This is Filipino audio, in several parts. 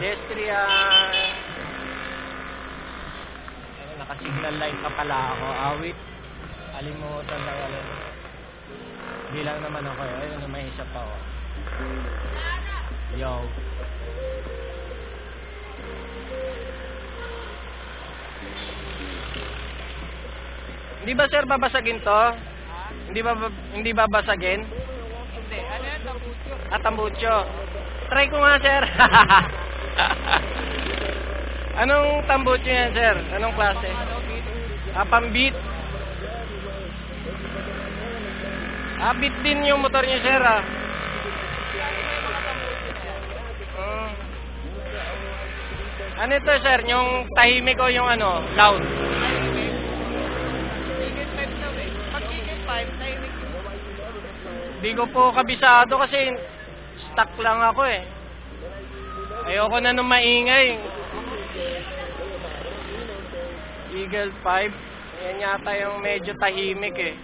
Pedestrian. Ayun, naka-signal light pa pala ako. Awit. Alimutan lang alam. Bilang naman ako eh. Ayun, may isa pa ako. Yo. Hindi ba sir babasagin to? Hindi ba babasagin? Hindi. Ano yan? Tambucho. Tambucho. Try ko nga sir. Anong tambucho yan sir? Anong klase? Pambit. Bit din yung motor niyo sir Ano ito sir? Yung tahimik o yung loud? Hindi ko po kabisado kasi stuck lang ako eh. Ayoko na nung maingay. Eagle 5. Yan yata yung medyo tahimik eh.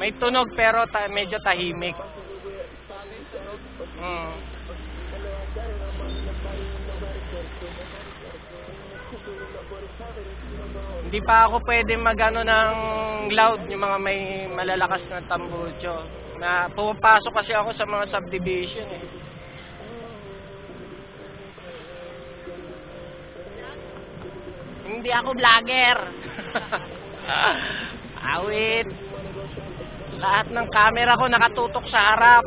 May tunog pero medyo tahimik. Hindi pa ako pwede magano ng loud yung mga may malalakas na tambucho. Na pumapasok kasi ako sa mga subdivision eh. Hindi ako vlogger. Awit. Lahat ng camera ko nakatutok sa harap.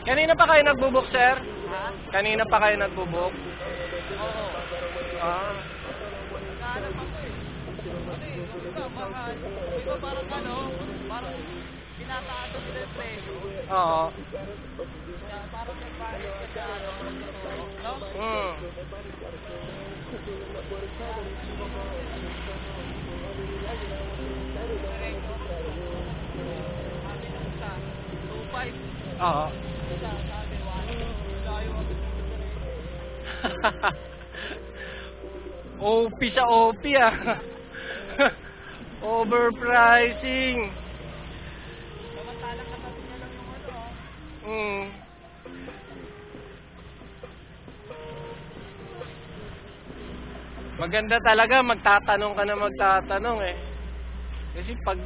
Kanina pa kayo nagbubuk, sir? Ha? Kanina pa kayo nagbubuk? Oo. Nakahanap ako eh. Parang pinataas nila yung presyo. Oo. Parang nagbayad ka sa no? Oo. OP sa OP Overpricing. Samantalang katabi niya lang yung Maganda talaga magtatanong ka na magtatanong eh. Kasi pag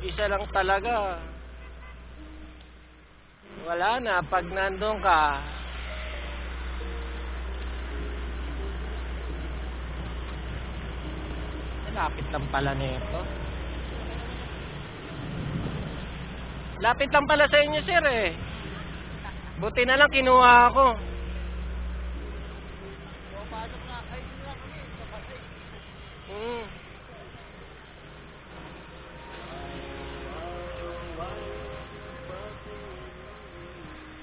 isa lang talaga wala na pag nandun ka. Lapit lang pala nito. Lapit lang pala sa inyo, sir eh. Buti na lang kinuha ako. pasok na. Ay, yun lang kami. Sa Pasig.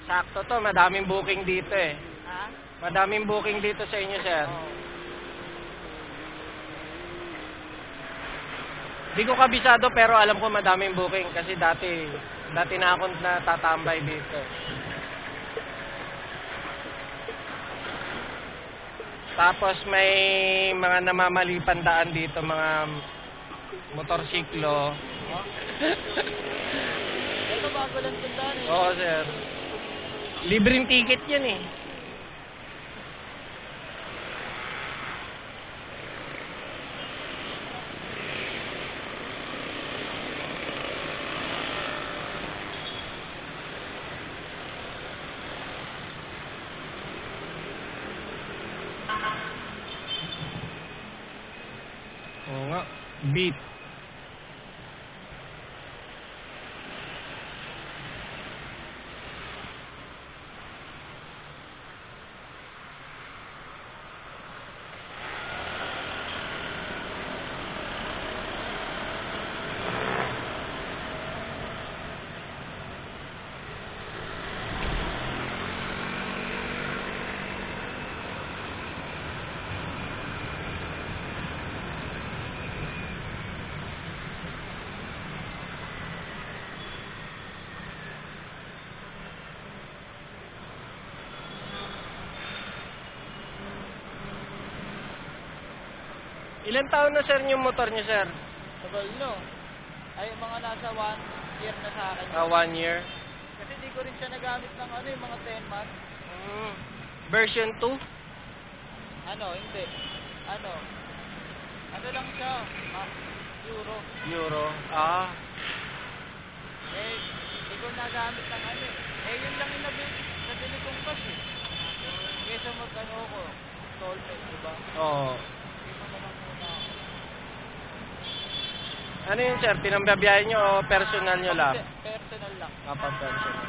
Sakto to, madaming booking dito eh. Ha? Madaming booking dito sa inyo, sir. Di ko kabisado pero alam ko madaming booking kasi dati na ako natatambay dito. Tapos may mga namamalipan daan dito, mga motorsiklo. Ito bago lang tandaan eh. Oo, sir. Libreng ticket yan eh. Oo nga, beat. Ilan taon na sir yung motor niyo sir? Tagal no. Ay, mga nasa 1 year na sa akin. 1 year? Kasi di ko rin siya nagamit ng ano, yung mga 10 months. Version 2? Ano, hindi. Ano lang siya, Euro. Euro. Ah. Eh, di ko nagamit ng ano eh. Eh, yun lang yung nabili kong cash eh. Kesa mag-ano ko, installment, diba? Oo. Kesa na lang muna ako. Ano yun sir? Pinambabiyahe nyo o personal nyo lang? Personal lang. Personal.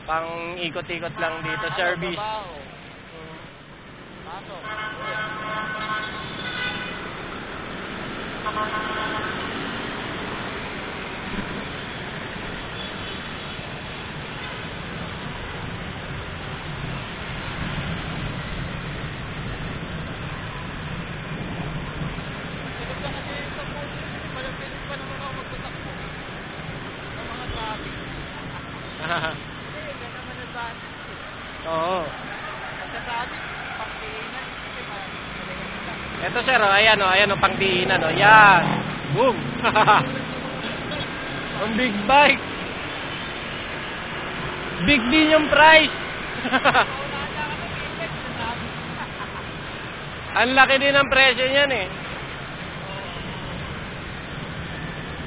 Pang ikot-ikot lang dito, service. Trabaho. Pasok. Oo. Nagsasabi, pagkiinan, kasi Ito sir, ayan o, pangdiinan o. Yan. Boom. Ang big bike. Big din yung price. Ang laki din ang presyo niyan eh.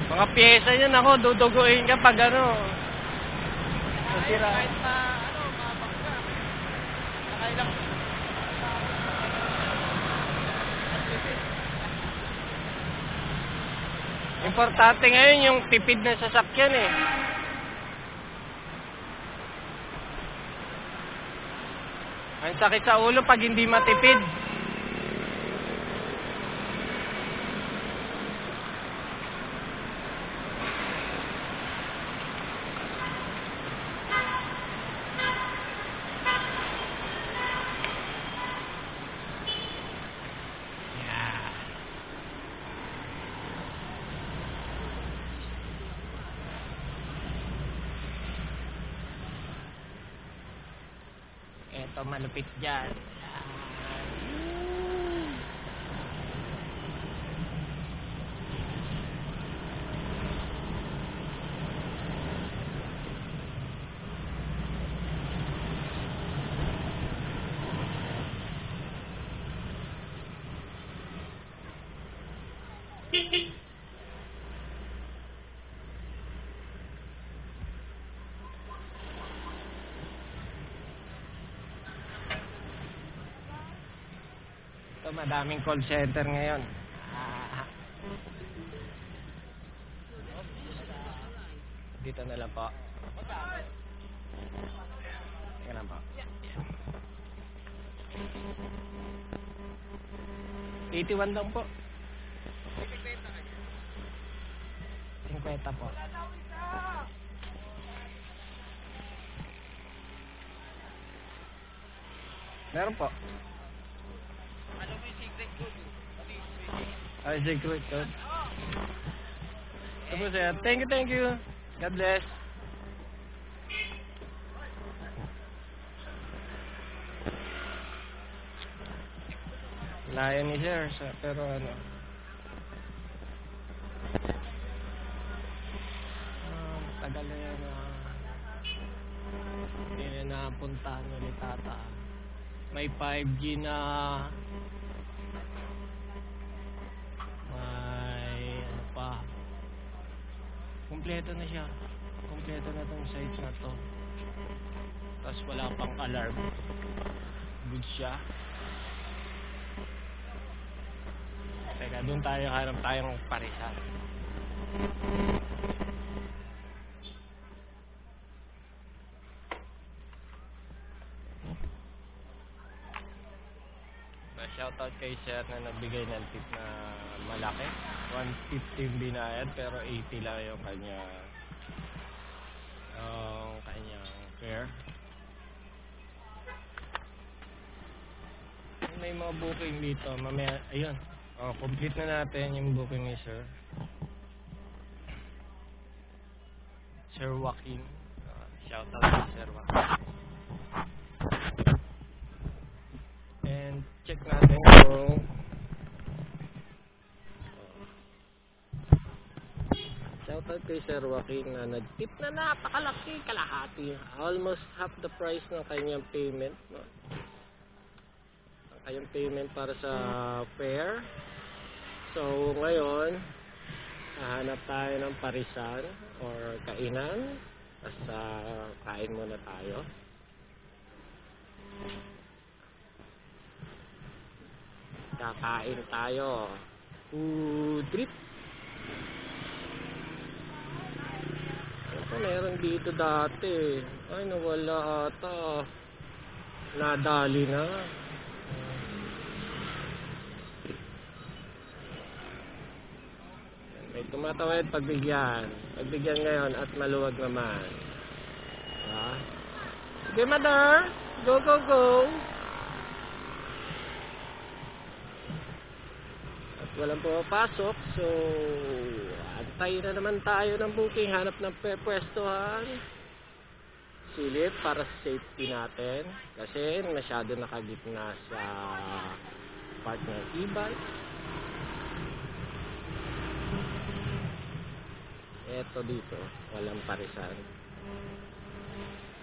Mga pyesa niyan ako, duduguin ka pag ano. Masira. kahit mabangga. Nakailang Importante ngayon yung tipid na sasakyan eh. Ang sakit sa ulo pag hindi matipid. Ito malupit dyan. Ito, madaming call center ngayon. Dito na lang po. Teka lang po. 81 lang po. 50 po. Meron po. ano mo yung secret code? Ay, secret code. Ito po sir. Thank you. God bless. Layo ni sir, pero ano. Tagal na yan. Hindi na napuntahan ulit ata. May 5G na. May ano pa. Kompleto na siya. Kompleto na tong site na to. Tapos wala pang alarm. Good siya. Teka, doon tayo harap tayong parisan. Shoutout kay sir na nagbigay ng tip na malaki. 150 binayad pero 80 lang yung kanyang fare. May mga booking dito. Mamaya, ayun. Complete na natin yung booking ni sir. Sir Joaquin. Shoutout kay Sir Joaquin. And check natin kung shoutout kay Sir Joaquin na nag-tip na napakalaki, kalahati. Almost half the price ng kanyang payment, no? Ang kanyang payment para sa fare. So, ngayon, hahanap tayo ng parisan or kainan. Basta kain muna tayo. Kakain tayo. Food trip. Ito meron dito dati. Ay, nawala ata. Nadali na. May tumatawid pagbigyan. Pagbigyan ngayon at maluwag naman. Diba? Sige, mother. Go, go, go. At walang pumapasok. So, antay na naman tayo ng booking. Hanap ng pwestuhan. Silip para sa safety natin. Kasi masyado nakagitna sa part ng e-bike. Eto dito, walang parisan.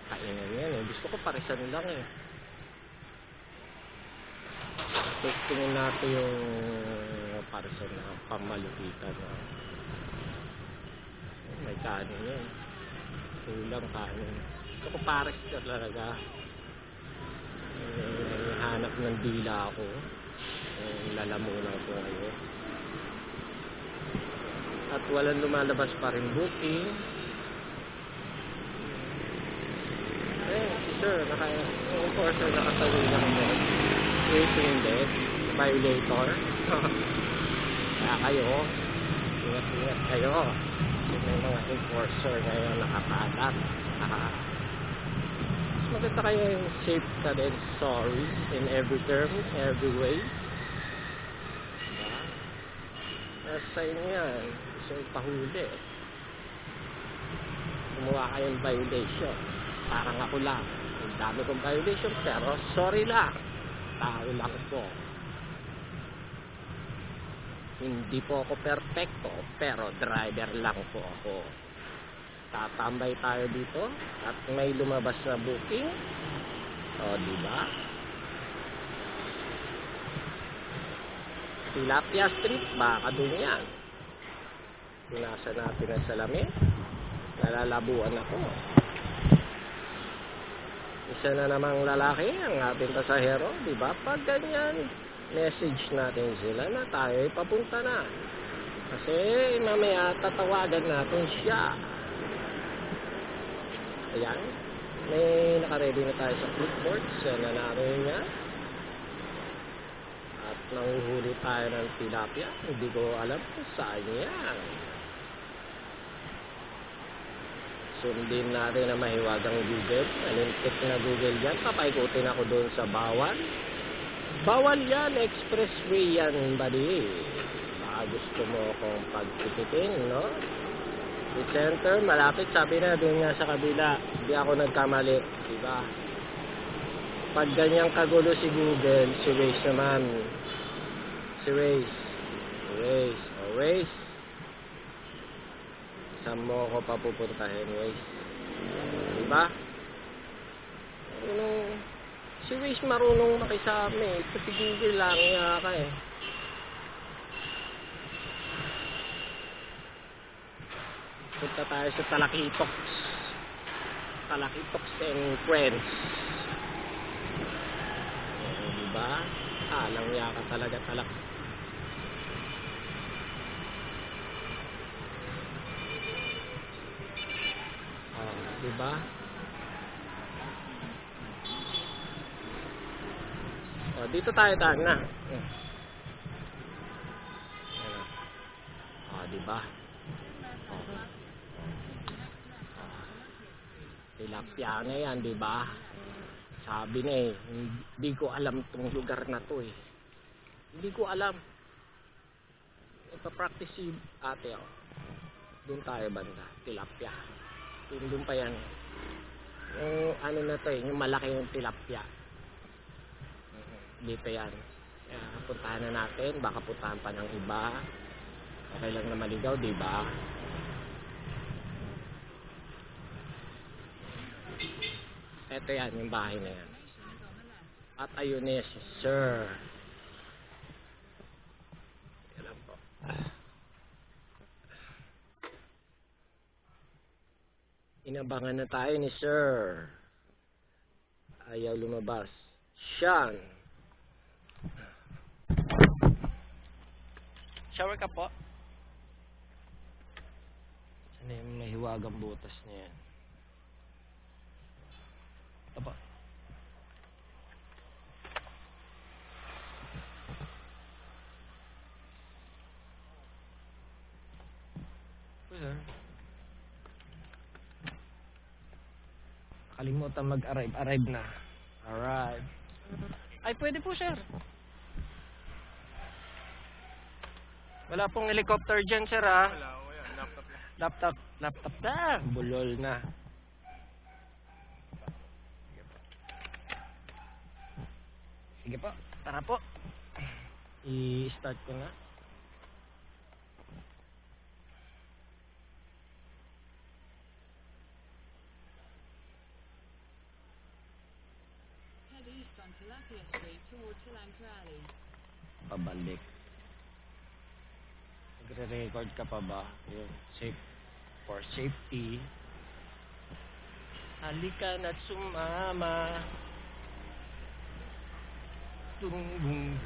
Kainan yan eh. Gusto ko parisan lang eh. Tingin natin yung parisan na pamalupitan na. May kanin yan. Kulang kanin. Gusto ko pares ka talaga. Hanap ng dila ako. Lalamunan ko ngayon. At walang lumalabas pa rin booking. Si sir, yung enforcer nakatawi lang doon. Waiting din. Violator. Kaya kayo, ingat-ingat kayo. May mga enforcer ngayon nakakalat. Mas maganda kayo yung safe ka din. Sorry in every term, every way. Diba? Nasa inyo yan. So, pahuli. Gumawa kayong violation. Parang ako lang. Ang dami kong violation, pero sorry lang. Tao lang po. Hindi po ako perfecto, pero driver lang po ako. Tatambay tayo dito at may lumabas na booking. O, diba? Tilapia Street, baka dun yan. Pinasa natin ang salamin. Nalalabuan ako. Isa na namang lalaki ang ating pasahero, di ba? Pag ganyan, message natin sila na tayo ay papunta na. Kasi mamaya tatawagan natin siya. Ayan. May nakaready na tayo sa clipboard. Sana natin niya. At nanguhuli tayo ng tilapia. Hindi ko alam kung saan yan. Sundin natin na mahiwagang Google. Nalintik na Google yan. Papaikutin ako doon sa bawal. Bawal yan. Expressway yan, buddy. Baka gusto mo akong pagtipitin, no? The center, malapit. Sabi na doon nga sa kabila. Hindi ako nagkamali. Diba? Pag ganyang kagulo si Google, si Waze naman. Si Waze. Waze. O Waze. Saan mo ako papupuntahin, Waze? Diba? Si Waze marunong makisami. Ito si Google lang nga ka eh. Punta tayo sa Talakitok. Talakitok and Friends. Diba? Alang yaka talaga talak. Diba? O, dito tayo na. O, diba? O. Tilapia na yan, diba? Sabi na eh, hindi ko alam tong lugar na to eh. Hindi ko alam. Ipapractice si ate ako. Doon tayo banda, tilapia. Doon pa yan. Yung ano na to eh, yung malaki yung tilapia. Dito yan. Kaya puntahan na natin, baka puntahan pa ng iba. Okay lang na maligaw, diba? Ito yan, yung bahay na yan. At ayun na si Sir. Yan lang po. Inabangan na tayo ni Sir. Ayaw lumabas. Sean. Shower ka po. Sana yung mahiwagang butas niya yan. Ito po. Sir. Kalimutan mag-arrive na. Arrive. Ay, pwede po, sir. Wala pong helicopter dyan, sir, ha? Wala, yan. Laptop lang. Laptop na. Bulol na. Sige po. Tara po. I-start ko na. Head east on Tilapia Street towards Silang Alley. Pabalik. Nagre-record ka pa ba? Yun. For safety. Halika na't sumama. Dung.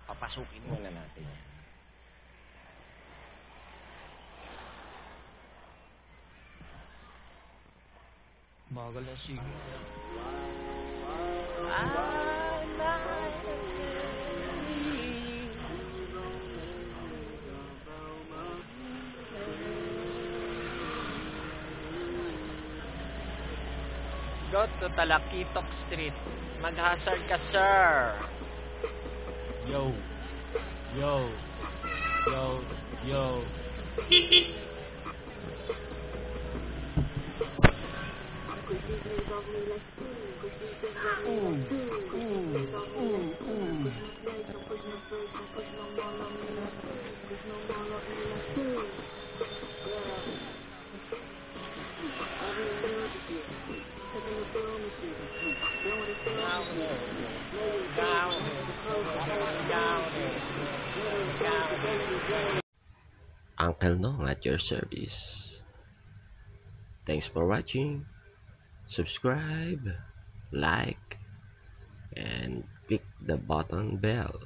Papasukin muna natin yan. Bagal na signal. Go to Talakitok Street. Mag-hazard ka, sir. Yo. Uncle Nong at your service. Thanks for watching. Subscribe, like, and click the button bell.